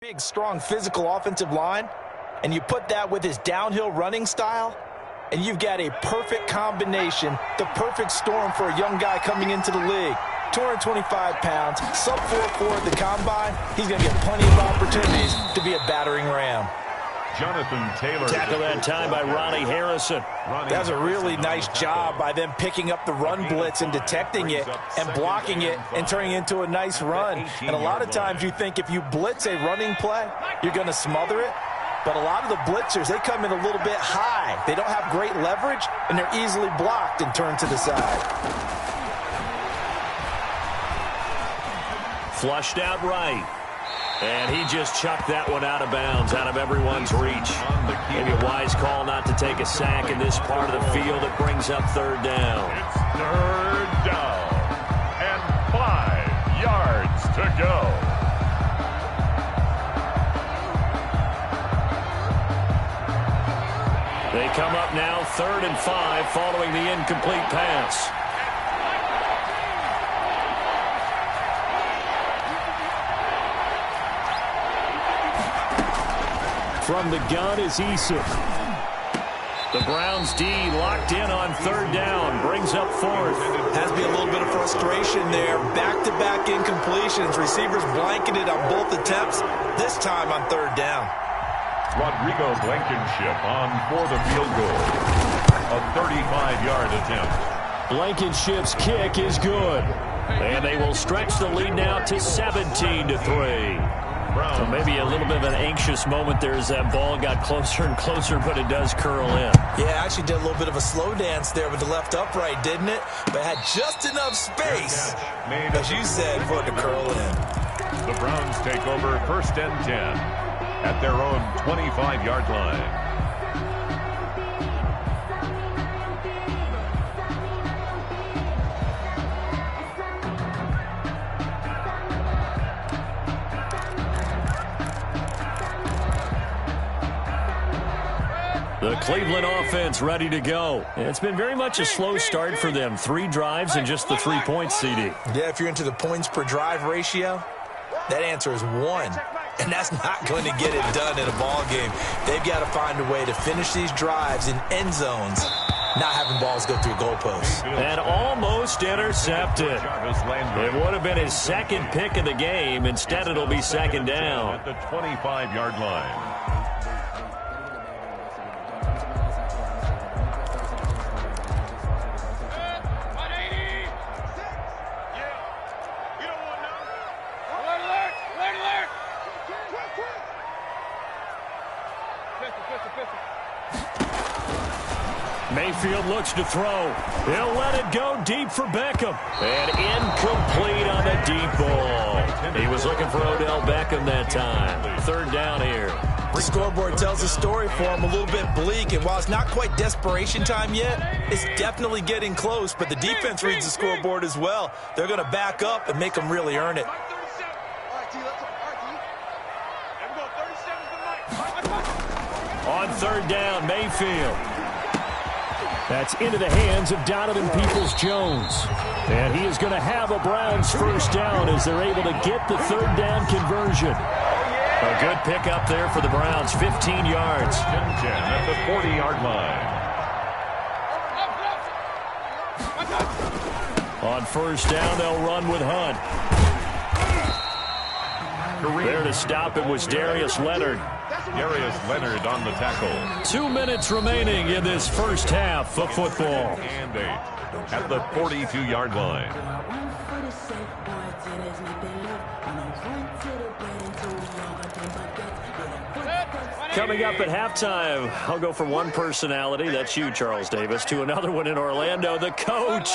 Big, strong, physical offensive line, and you put that with his downhill running style, and you've got a perfect combination, the perfect storm for a young guy coming into the league. 225 pounds, sub 4'4" at the combine. He's going to get plenty of opportunities to be a battering ram. Jonathan Taylor. Tackle that time by Ronnie Harrison. That was a really nice job by them picking up the run blitz and detecting it and blocking it and turning it into a nice run. And a lot of times you think if you blitz a running play, you're going to smother it. But a lot of the blitzers, they come in a little bit high. They don't have great leverage, and they're easily blocked and turned to the side. Flushed out right. And he just chucked that one out of bounds, out of everyone's reach. Maybe a wise call not to take a sack in this part of the field. It brings up third down. It's third down. And 5 yards to go. They come up now 3rd and 5 following the incomplete pass. From the gun is Eason. The Browns D locked in on 3rd down. Brings up 4th. Has to be a little bit of frustration there. Back-to-back incompletions. Receivers blanketed on both attempts. This time on 3rd down. Rodrigo Blankenship on for the field goal. A 35-yard attempt. Blankenship's kick is good. And they will stretch the lead now to 17-3. So maybe a little bit of an anxious moment there as that ball got closer and closer, but it does curl in. Yeah, actually did a little bit of a slow dance there with the left upright, didn't it? But had just enough space, as you said, for it to curl in. The Browns take over 1st and 10 at their own 25-yard line. The Cleveland offense ready to go. It's been very much a slow start for them. 3 drives and just the 3 points, CD. Yeah, if you're into the points per drive ratio, that answer is 1. And that's not going to get it done in a ball game. They've got to find a way to finish these drives in end zones, not having balls go through goalposts. And almost intercepted. It would have been his 2nd pick of the game. Instead, it'll be 2nd down. At the 25-yard line. Mayfield looks to throw. He'll let it go deep for Beckham. And incomplete on the deep ball. He was looking for Odell Beckham that time. 3rd down here. The scoreboard tells a story for him, a little bit bleak, and while it's not quite desperation time yet, it's definitely getting close, but the defense reads the scoreboard as well. They're going to back up and make them really earn it. On 3rd down, Mayfield. That's into the hands of Donovan Peoples-Jones. And he is going to have a Browns 1st down as they're able to get the 3rd down conversion. A good pickup there for the Browns, 15 yards. 10 at the 40-yard line. On 1st down, they'll run with Hunt. There to stop it was Darius Leonard. Darius Leonard on the tackle. 2 minutes remaining in this first half of football. And 8 at the 42-yard line. Coming up at halftime, I'll go from one personality, that's you, Charles Davis, to another one in Orlando, the coach.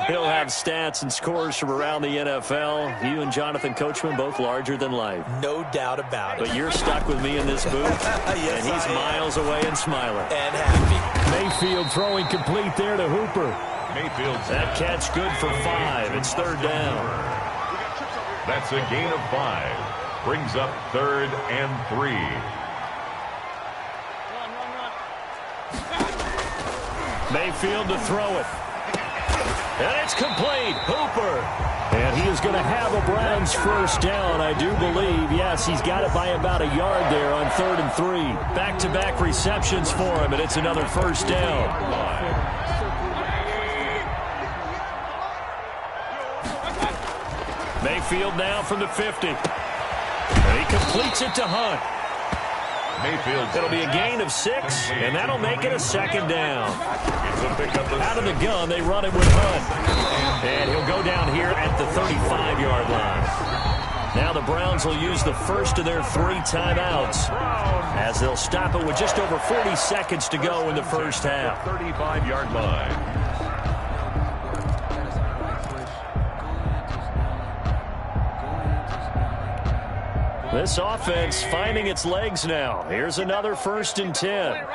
He'll have stats and scores from around the NFL. You and Jonathan Coachman, both larger than life. No doubt about it. But you're stuck with me in this booth, yes, and he's miles away and smiling. And happy. Mayfield throwing complete there to Hooper. Mayfield. That catch good for 5. It's 3rd down. That's a gain of 5. Brings up 3rd and 3. Mayfield to throw it. And it's complete. Hooper. And he is going to have a Browns first down, I do believe. Yes, he's got it by about a yard there on 3rd and 3. Back-to-back receptions for him, and it's another first down. Mayfield now from the 50. And he completes it to Hunt. Mayfield. It'll be a gain of 6, and that'll make it a second down. Out of the gun, they run it with Hunt. And he'll go down here at the 35-yard line. Now the Browns will use the first of their 3 timeouts as they'll stop it with just over 40 seconds to go in the first half. 35-yard line. This offense finding its legs now. Here's another 1st and 10.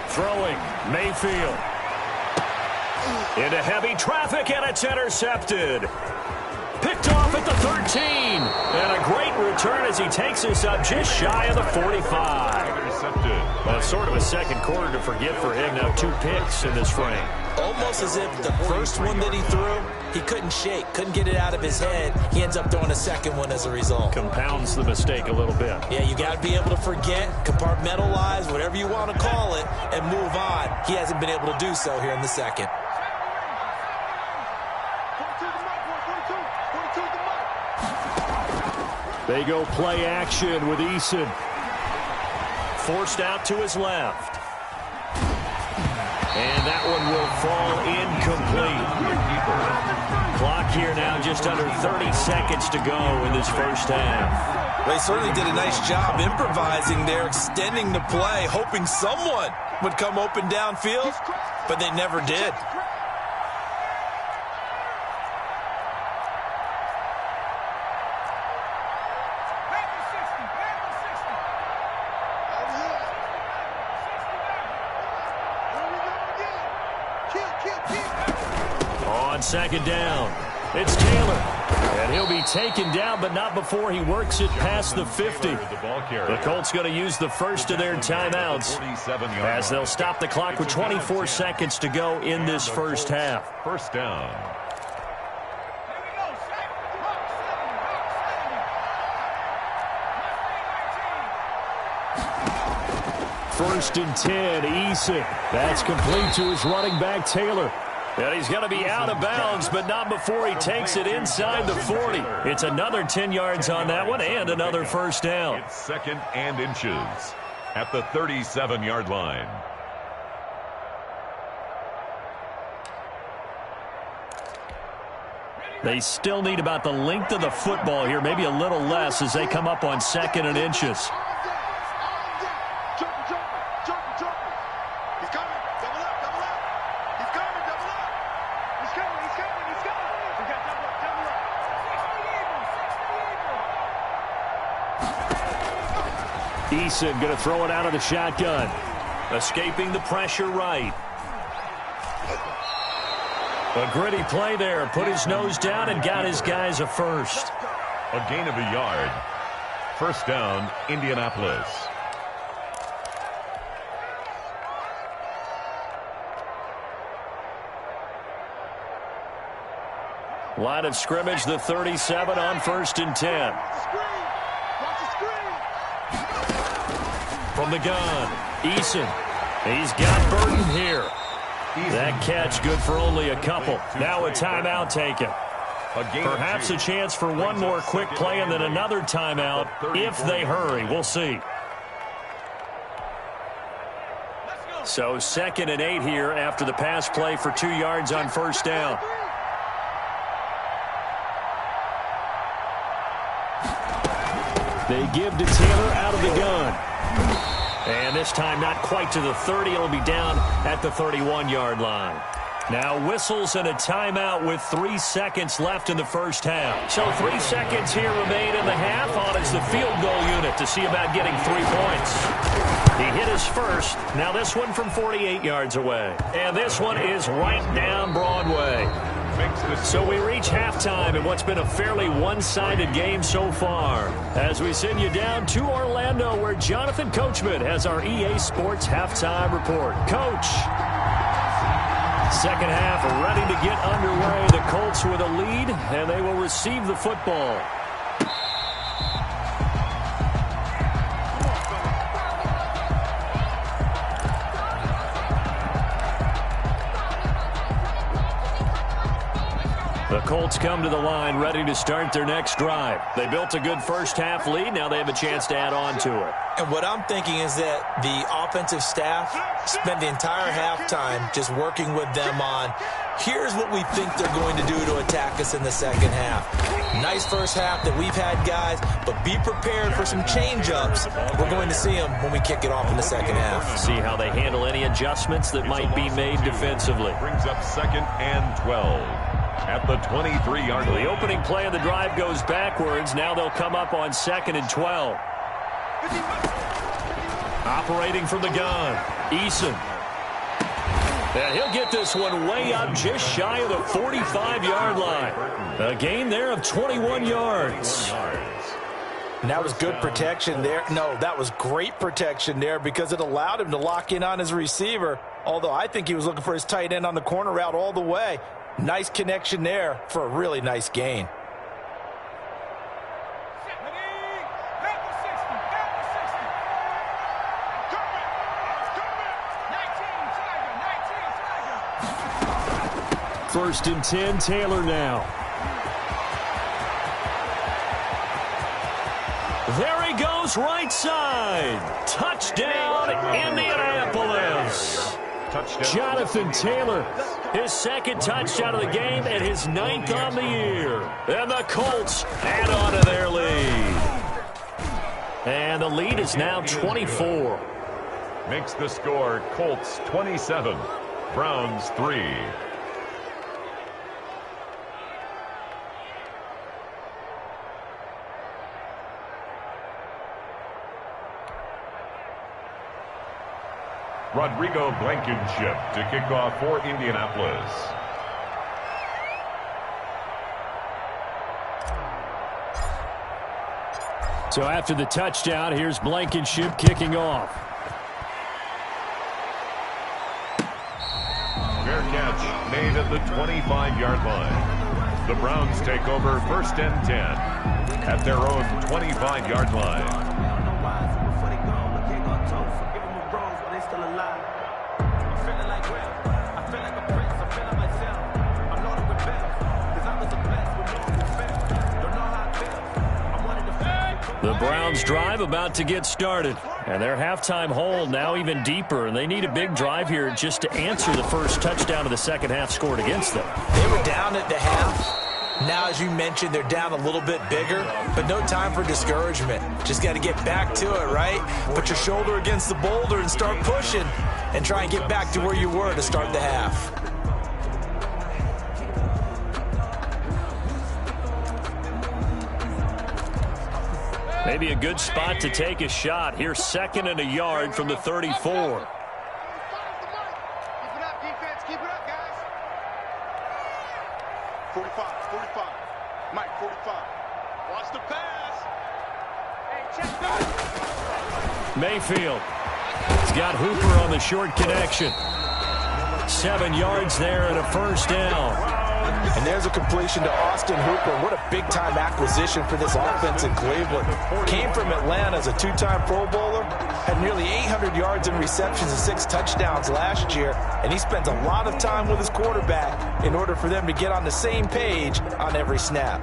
Throwing, Mayfield. Into heavy traffic, and it's intercepted. Picked off at the 13. And a great return as he takes us up just shy of the 45. Intercepted. Well, sort of a second quarter to forget for him. Now 2 picks in this frame. Almost as if the first one that he threw, he couldn't shake, couldn't get it out of his head. He ends up throwing a second one as a result. Compounds the mistake a little bit. Yeah, you got to be able to forget, compartmentalize, whatever you want to call it, and move on. He hasn't been able to do so here in the second. They go play action with Eason. Forced out to his left. And that one will fall incomplete. Clock here now just under 30 seconds to go in this first half. They certainly did a nice job improvising there, extending the play, hoping someone would come open downfield, but they never did. On second down, it's Taylor. And he'll be taken down, but not before he works it past the 50. The Colts going to use the first of their timeouts as they'll stop the clock with 24 seconds to go in this first half. First down. First and 10, Eason. That's complete to his running back, Taylor. And he's going to be out of bounds, but not before he takes it inside the 40. It's another 10 yards on that one and another first down. It's 2nd and inches at the 37-yard line. They still need about the length of the football here, maybe a little less as they come up on 2nd and inches. Eason going to throw it out of the shotgun. Escaping the pressure right. A gritty play there. Put his nose down and got his guys a first. A gain of a yard. First down, Indianapolis. Line of scrimmage, the 37 on 1st and 10. From the gun, Eason. He's got Burton here. That catch good for only a couple. Now a timeout taken. Perhaps a chance for one more quick play and then another timeout if they hurry. We'll see. So 2nd and 8 here after the pass play for 2 yards on first down. They give to Taylor out of the gun. And this time not quite to the 30. It'll be down at the 31-yard line. Now whistles and a timeout with 3 seconds left in the first half. So 3 seconds here remain in the half on as the field goal unit to see about getting 3 points. He hit his first. Now this one from 48 yards away. And this one is right down Broadway. So we reach halftime in what's been a fairly one-sided game so far. As we send you down to Orlando, where Jonathan Coachman has our EA Sports halftime report. Coach. Second half ready to get underway. The Colts with a lead, and they will receive the football. The Colts come to the line ready to start their next drive. They built a good first-half lead. Now they have a chance to add on to it. And what I'm thinking is that the offensive staff spent the entire halftime just working with them on, here's what we think they're going to do to attack us in the second half. Nice first half that we've had, guys, but be prepared for some change-ups. We're going to see them when we kick it off in the second half. See how they handle any adjustments that might be made defensively. Brings up 2nd and 12. At the 23-yard line. The opening play of the drive goes backwards. Now they'll come up on 2nd and 12. Operating from the gun, Eason. And he'll get this one way up just shy of the 45-yard line. A gain there of 21 yards. And that was good protection there. No, that was great protection there because it allowed him to lock in on his receiver, although I think he was looking for his tight end on the corner route all the way. Nice connection there for a really nice gain. First and 10, Taylor now. There he goes, right side. Touchdown, Indianapolis. Jonathan Taylor, his second touchdown of the game and his 9th on the year. And the Colts add on to their lead. And the lead is now 24. Makes the score Colts 27, Browns 3. Rodrigo Blankenship to kick off for Indianapolis. So after the touchdown, here's Blankenship kicking off. Fair catch made at the 25-yard line. The Browns take over 1st and 10 at their own 25-yard line. The Browns drive about to get started. And their halftime hole now even deeper. And they need a big drive here just to answer the first touchdown of the second half scored against them. They were down at the half. Now, as you mentioned, they're down a little bit bigger, but no time for discouragement. Just got to get back to it, right? Put your shoulder against the boulder and start pushing and try and get back to where you were to start the half. Maybe a good spot to take a shot. Here's 2nd and a yard from the 34. Keep it up, defense. Keep it up, guys. 45. Mike, 45. Watch the pass. Hey, check that. Mayfield. He's got Hooper on the short connection. 7 yards there and a first down. And there's a completion to Austin Hooper. What a big-time acquisition for this offense in Cleveland. Came from Atlanta as a 2-time Pro Bowler, had nearly 800 yards in receptions and 6 touchdowns last year, and he spent a lot of time with his quarterback in order for them to get on the same page on every snap.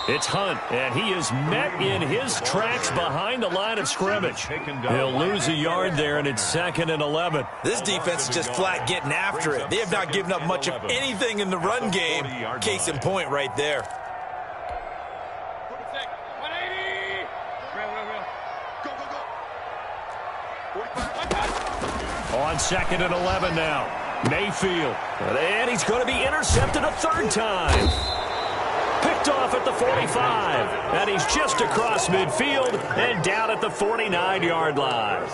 It's Hunt, and he is met in his tracks behind the line of scrimmage. He'll lose a yard there, and it's 2nd and 11. This defense is just flat getting after it. They have not given up much of anything in the run game. Case in point right there. On 2nd and 11 now. Mayfield. And he's going to be intercepted a third time. Picked off at the 45. And he's just across midfield and down at the 49-yard line.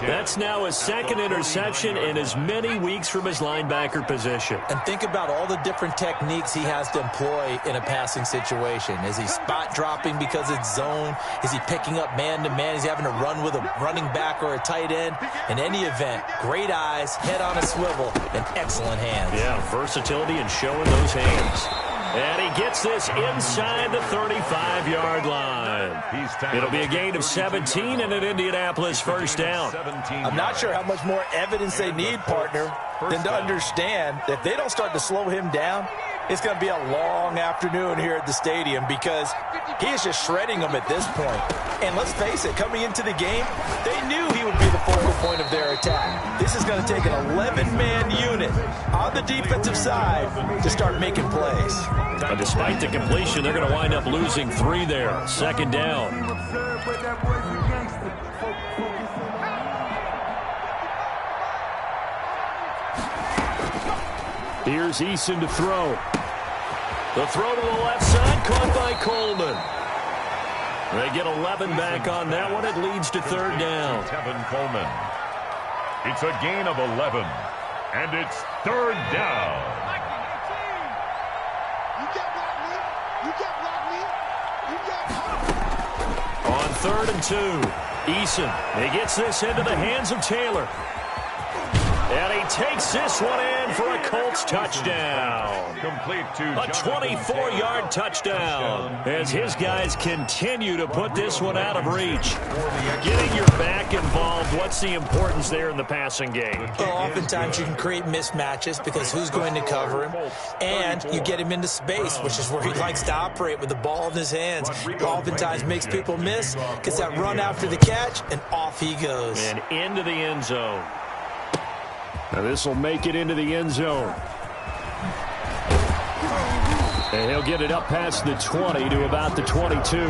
That's now his second interception in as many weeks from his linebacker position. And think about all the different techniques he has to employ in a passing situation. Is he spot dropping because it's zone? Is he picking up man-to-man? Is he having to run with a running back or a tight end? In any event, great eyes, head on a swivel, and excellent hands. Yeah, versatility and showing those hands. And he gets this inside the 35-yard line. It'll be a gain of 17 and an Indianapolis first down. I'm not sure how much more evidence they need, partner, than to understand that if they don't start to slow him down, it's going to be a long afternoon here at the stadium because he is just shredding them at this point. And let's face it, coming into the game, they knew he would be the focal point of their attack. This is going to take an 11-man unit on the defensive side to start making plays. And despite the completion, they're going to wind up losing 3 there. 2nd down. Here's Eason to throw. The throw to the left side, caught by Coleman. They get 11 back on that one. It leads to 3rd down. Tevin Coleman. It's a gain of 11, and it's 3rd down. You can't block me. You can't block me. You can't block me. On 3rd and 2, Eason. He gets this into the hands of Taylor. And he takes this one in for a Colts touchdown. Complete to A 24-yard touchdown as his guys continue to put this one out of reach. Getting your back involved, what's the importance there in the passing game? Well, oftentimes you can create mismatches because who's going to cover him, and you get him into space, which is where he likes to operate with the ball in his hands. Oftentimes makes people miss, gets that run after the catch, and off he goes. And into the end zone. Now this will make it into the end zone. And he'll get it up past the 20 to about the 22. The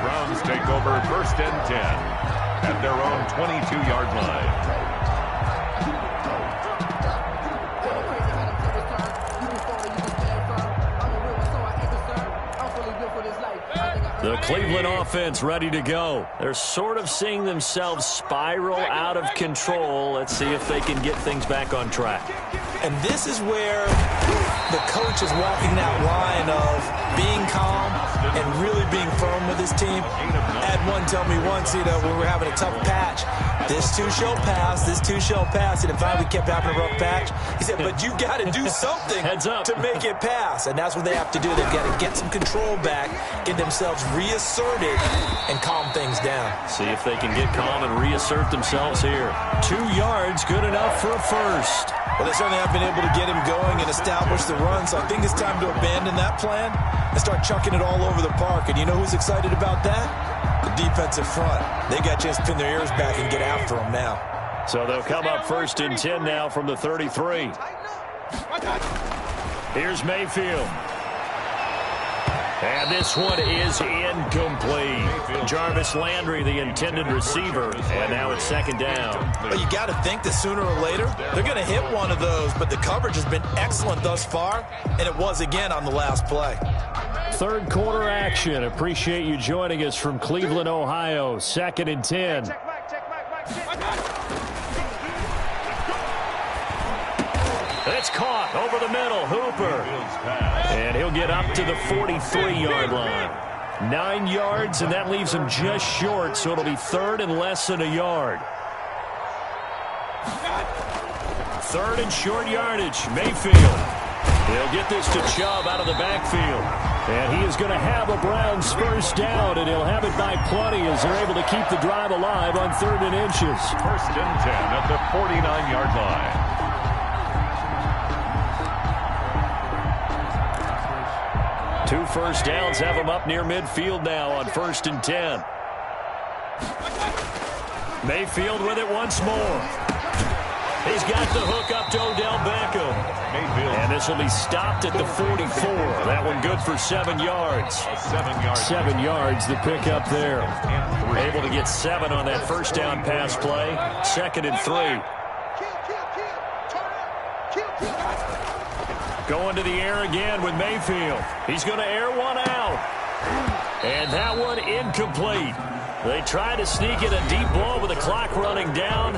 Browns take over 1st and 10 at their own 22-yard line. The Cleveland offense ready to go. They're sort of seeing themselves spiral out of control. Let's see if they can get things back on track. And this is where the coach is walking that line of being calm and really being firm with his team. I had one tell me once, when we were having a tough patch, this too shall pass, this too shall pass. And if we kept having a rough patch, he said, but you got to do something to make it pass. And that's what they have to do. They've got to get some control back, get themselves reasserted, and calm things down. See if they can get calm and reassert themselves here. 2 yards, good enough for a first. Well, they certainly have been able to get him going and establish the run, so I think it's time to abandon that plan and start chucking it all over the park. And you know who's excited about that? The defensive front. They got a chance to pin their ears back and get after him now. So they'll come up 1st and 10 now from the 33. Here's Mayfield. And this one is incomplete. Jarvis Landry, the intended receiver, and now it's 2nd down. Well, you got to think that sooner or later they're going to hit one of those, but the coverage has been excellent thus far, and it was again on the last play. 3rd quarter action. Appreciate you joining us from Cleveland, Ohio. 2nd and 10. It's caught over the middle. Hooper. And he'll get up to the 43-yard line. 9 yards, and that leaves him just short, so it'll be 3rd and less than a yard. 3rd and short yardage. Mayfield. He'll get this to Chubb out of the backfield. And he is going to have a Browns first down, and he'll have it by plenty as they're able to keep the drive alive on 3rd and inches. 1st and 10 at the 49-yard line. 2 first downs have him up near midfield now on 1st and 10. Mayfield with it once more. He's got the hook up to Odell Beckham. And this this will be stopped at the 44. That one good for 7 yards. 7 yards the pickup there. Able to get 7 on that first down pass play. 2nd and 3. Going to the air again with Mayfield. He's going to air one out. And that one incomplete. They try to sneak in a deep ball with the clock running down,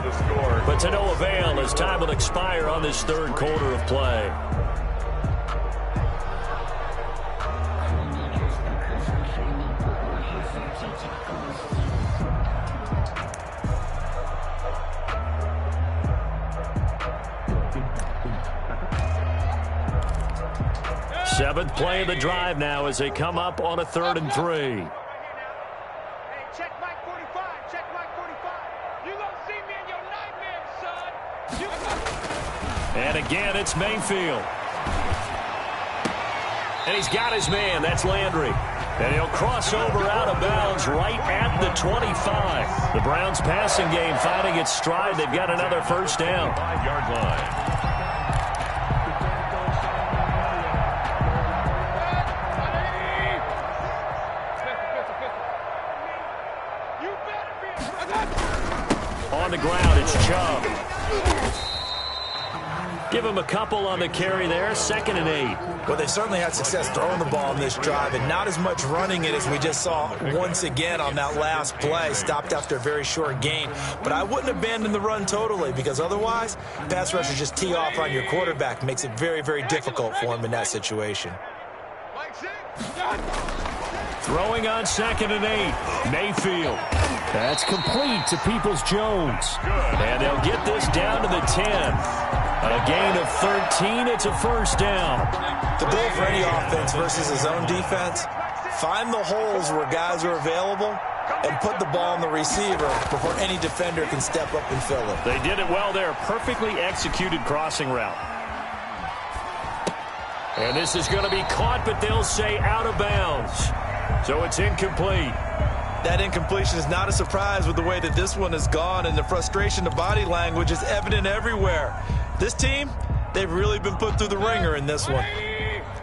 but to no avail as time will expire on this third quarter of play. Seventh play of the drive now as they come up on a 3rd and 3. And again, it's Mayfield. And he's got his man. That's Landry. And he'll cross over out of bounds right at the 25. The Browns passing game finding its stride. They've got another first down. 5-yard line. On the ground, it's Chubb. Give him a couple on the carry there. 2nd and 8. Well, they certainly had success throwing the ball in this drive and not as much running it as we just saw once again on that last play. Stopped after a very short gain. But I wouldn't abandon the run totally because otherwise, pass rushers just tee off on your quarterback. Makes it very, very difficult for him in that situation. Throwing on 2nd and 8. Mayfield. That's complete to Peoples-Jones. And they'll get this down to the 10. A gain of 13. It's a first down. The goal for any offense versus his own defense, find the holes where guys are available and put the ball on the receiver before any defender can step up and fill it. They did it well there. Perfectly executed crossing route. And this is going to be caught, but they'll say out of bounds. So it's incomplete. That incompletion is not a surprise with the way that this one has gone, and the frustration, the body language is evident everywhere. This team, they've really been put through the ringer in this one.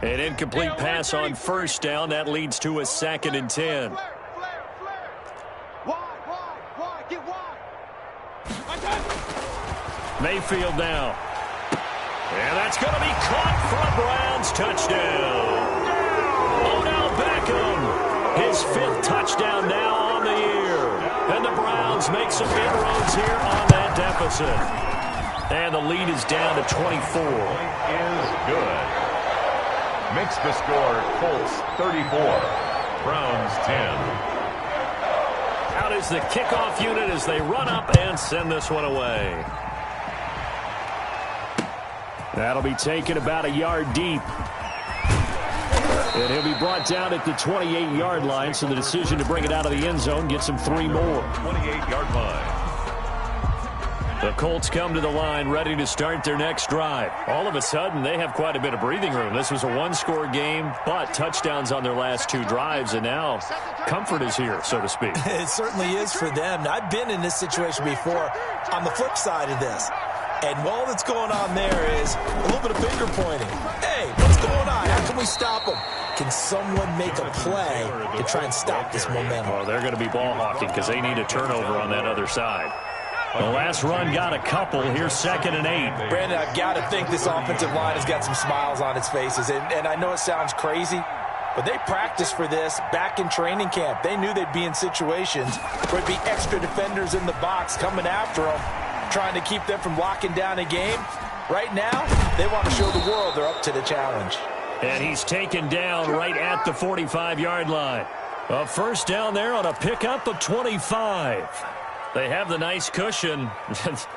An incomplete pass on first down. That leads to a 2nd and 10. Mayfield now. And that's going to be caught for a Browns touchdown. Odell Beckham, his 5th touchdown now on the year. And the Browns make some inroads here on that deficit. And the lead is down to 24. Is good. Makes the score Colts 34, Browns 10. Out is the kickoff unit as they run up and send this one away. That'll be taken about a yard deep. And he'll be brought down at the 28-yard line, so the decision to bring it out of the end zone gets him 3 more. 28-yard line. The Colts come to the line ready to start their next drive. All of a sudden, they have quite a bit of breathing room. This was a one-score game, but touchdowns on their last 2 drives, and now comfort is here, so to speak. It certainly is for them. Now, I've been in this situation before on the flip side of this. And all that's going on there is a little bit of finger pointing. Hey, what's going on? How can we stop them? Can someone make a play to try and stop this momentum? Well, they're going to be ball hawking because they need a turnover on that other side. The last run got a couple. Here's 2nd and 8. Brandon, I've got to think this offensive line has got some smiles on its faces. And I know it sounds crazy, but they practiced for this back in training camp. They knew they'd be in situations where it'd be extra defenders in the box coming after them, trying to keep them from locking down a game. Right now, they want to show the world they're up to the challenge. And he's taken down right at the 45-yard line. A first down there on a pickup of 25. They have the nice cushion.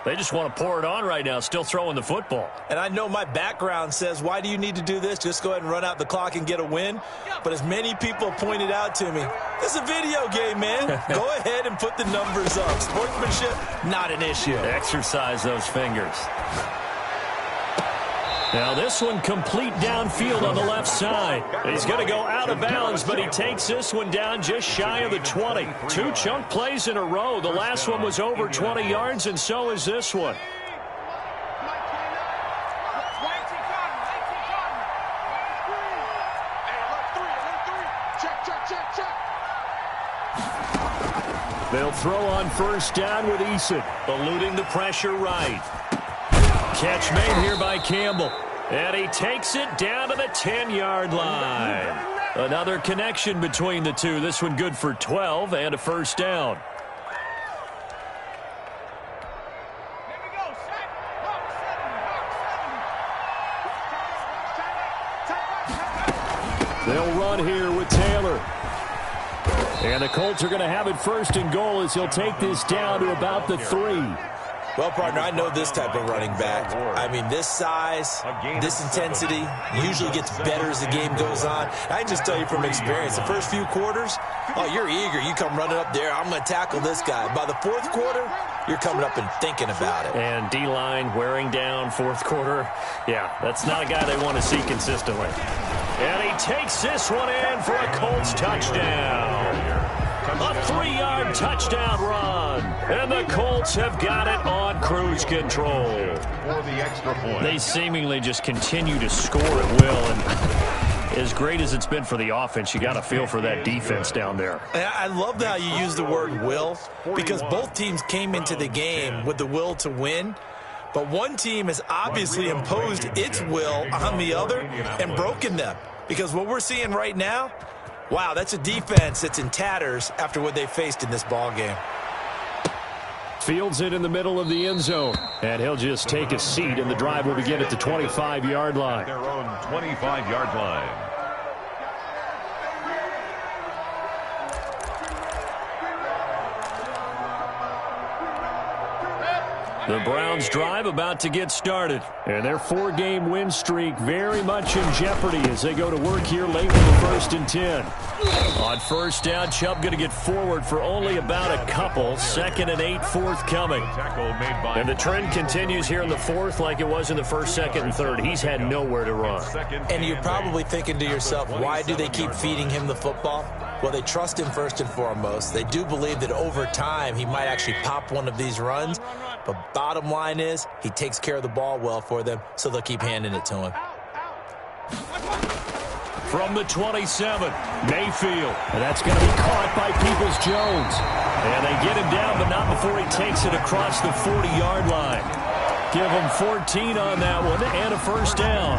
They just want to pour it on right now, still throwing the football. And I know my background says, why do you need to do this? Just go ahead and run out the clock and get a win. But as many people pointed out to me, this is a video game, man. Go ahead and put the numbers up. Sportsmanship, not an issue. Exercise those fingers. Now this one complete downfield on the left side. He's going to go out of bounds, but he takes this one down just shy of the 20. 2 chunk plays in a row. The last one was over 20 yards, and so is this one. They'll throw on first down with Eason, eluding the pressure right. Catch made here by Campbell. And he takes it down to the 10-yard line. Another connection between the two. This one good for 12 and a first down. They'll run here with Taylor. And the Colts are going to have it first and goal as he'll take this down to about the 3. Well, partner, I know this type of running back. I mean, this size, this intensity usually gets better as the game goes on. I can just tell you from experience, the first few quarters, oh, you're eager. You come running up there, I'm going to tackle this guy. By the fourth quarter, you're coming up and thinking about it. And D-line wearing down fourth quarter. Yeah, that's not a guy they want to see consistently. And he takes this one in for a Colts touchdown. A 3-yard touchdown run. And the Colts have got it on cruise control. For the extra point. They seemingly just continue to score at will. And as great as it's been for the offense, you got to feel for that defense down there. I love how you use the word will, because both teams came into the game with the will to win. But one team has obviously imposed its will on the other and broken them. Because what we're seeing right now, wow, that's a defense that's in tatters after what they faced in this ball game. Fields it in the middle of the end zone. And he'll just take a seat, and the drive will begin at the 25-yard line. Their own 25-yard line. The Browns drive about to get started. And their 4-game win streak very much in jeopardy as they go to work here late with the 1st and 10. On first down, Chubb going to get forward for only about a couple. 2nd and 8 forthcoming. And the trend continues here in the 4th like it was in the 1st, 2nd, and 3rd. He's had nowhere to run. And you're probably thinking to yourself, why do they keep feeding him the football? Well, they trust him first and foremost. They do believe that over time he might actually pop one of these runs. But bottom line is he takes care of the ball well for them, so they'll keep handing it to him. From the 27, Mayfield. And that's going to be caught by Peoples-Jones. And they get him down, but not before he takes it across the 40-yard line. Give them 14 on that one and a first down.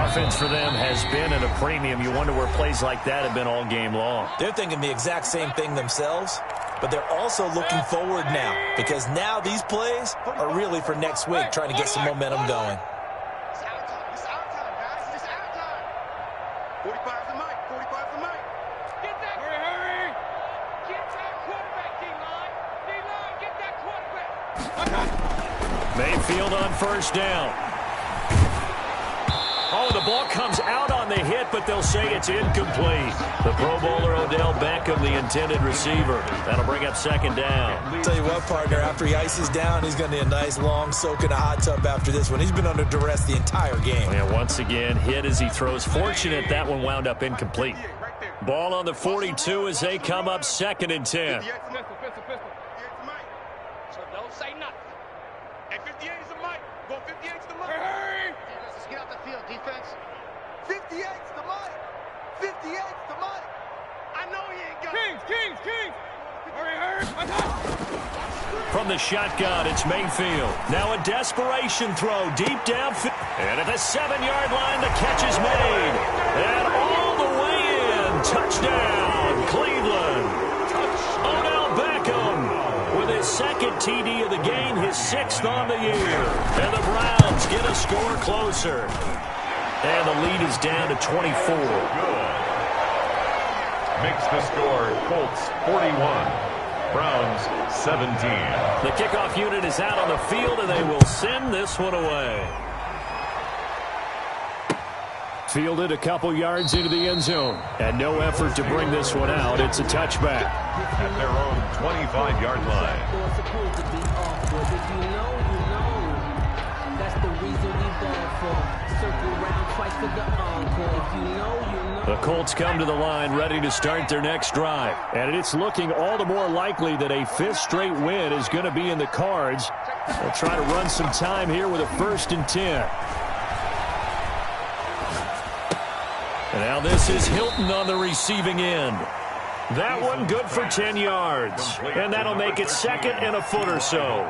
Offense for them has been at a premium. You wonder where plays like that have been all game long. They're thinking the exact same thing themselves, but they're also looking forward now, because now these plays are really for next week, trying to get some momentum going. It's our time. It's our time, guys. It's our time. 45 for Mike. 45 for Mike. Get that. Hurry. Get that quarterback, D-line. D-line, get that quarterback. Mayfield on first down. Oh, the ball comes out on the hit, but they'll say it's incomplete. The Pro Bowler Odell Beckham, the intended receiver. That'll bring up 2nd down. Tell you what, partner, after he ices down, he's going to need a nice long soak in a hot tub after this one. He's been under duress the entire game. And once again, hit as he throws. Fortunate that one wound up incomplete. Ball on the 42 as they come up 2nd and 10. So don't say nothing. And 58 is the Mike. Go 58 is the Mike. Hey! Let's get out the field, defense. 58 is the Mike. 58 is the Mike. I know he ain't got it. Kings. Hurry. From the shotgun, it's Mayfield. Now a desperation throw deep downfield. And at the 7-yard line, the catch is made. And all the way in. Touchdown, Cleveland. Odell Beckham with his 2nd TD of the game, his 6th on the year. And the Browns get a score closer. And the lead is down to 24. Makes the score Colts 41, Browns 17. The kickoff unit is out on the field, and they will send this one away. Fielded a couple yards into the end zone, and no effort to bring this one out. It's a touchback. At their own 25-yard line. That's the reason we ball for. Circle round twice for the encore. If you know. The Colts come to the line ready to start their next drive. And it's looking all the more likely that a 5th straight win is going to be in the cards. They'll try to run some time here with a 1st and 10. And now this is Hilton on the receiving end. That one good for 10 yards. And that'll make it 2nd and a foot or so.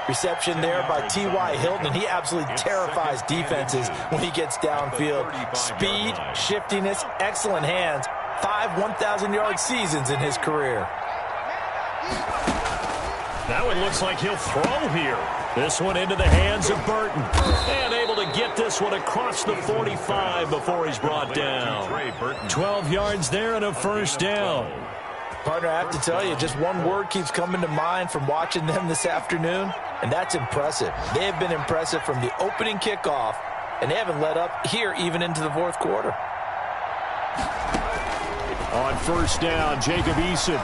Reception there by T.Y. Hilton, and he absolutely terrifies defenses when he gets downfield. Speed, shiftiness, excellent hands. 5 1,000-yard seasons in his career. That one looks like he'll throw here. This one into the hands of Burton. And able to get this one across the 45 before he's brought down. 12 yards there and a first down. Partner, I have to tell you, just one word keeps coming to mind from watching them this afternoon, and that's impressive. They have been impressive from the opening kickoff, and they haven't let up here even into the fourth quarter. On first down, Jacob Eason.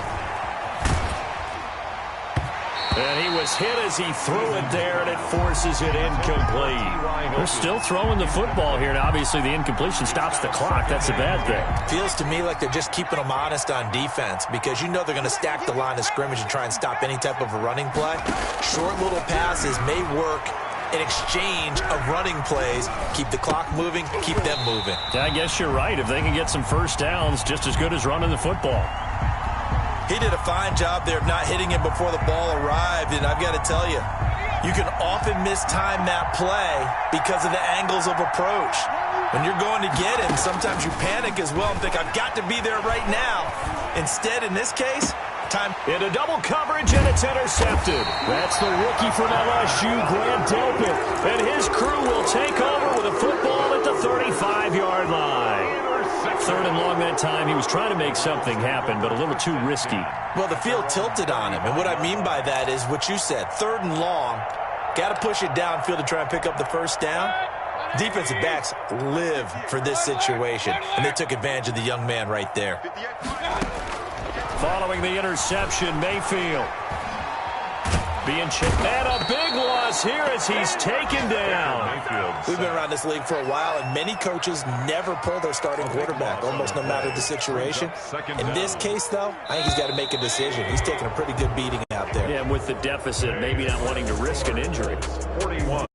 And he was hit as he threw it there, and it forces it incomplete. They're still throwing the football here, and obviously the incompletion stops the clock. That's a bad thing. Feels to me like they're just keeping them honest on defense because you know they're going to stack the line of scrimmage and try and stop any type of a running play. Short little passes may work in exchange of running plays. Keep the clock moving, keep them moving. Yeah, I guess you're right. If they can get some first downs, just as good as running the football. He did a fine job there of not hitting him before the ball arrived, and I've got to tell you, you can often mistime that play because of the angles of approach. When you're going to get him, sometimes you panic as well and think, I've got to be there right now. Instead, in this case, time. Into double coverage, and it's intercepted. That's the rookie from LSU, Grant Delpit. And his crew will take over with a football at the 35-yard line. 3rd and long that time. He was trying to make something happen, but a little too risky. Well, the field tilted on him, and what I mean by that is what you said. 3rd and long, got to push it downfield to try and pick up the first down. Defensive backs live for this situation, and they took advantage of the young man right there. Following the interception, Mayfield being chipped. And a big loss here as he's taken down. We've been around this league for a while, and many coaches never pull their starting quarterback, almost no matter the situation. In this case, though, I think he's got to make a decision. He's taking a pretty good beating out there. Yeah, and with the deficit, maybe not wanting to risk an injury. 41.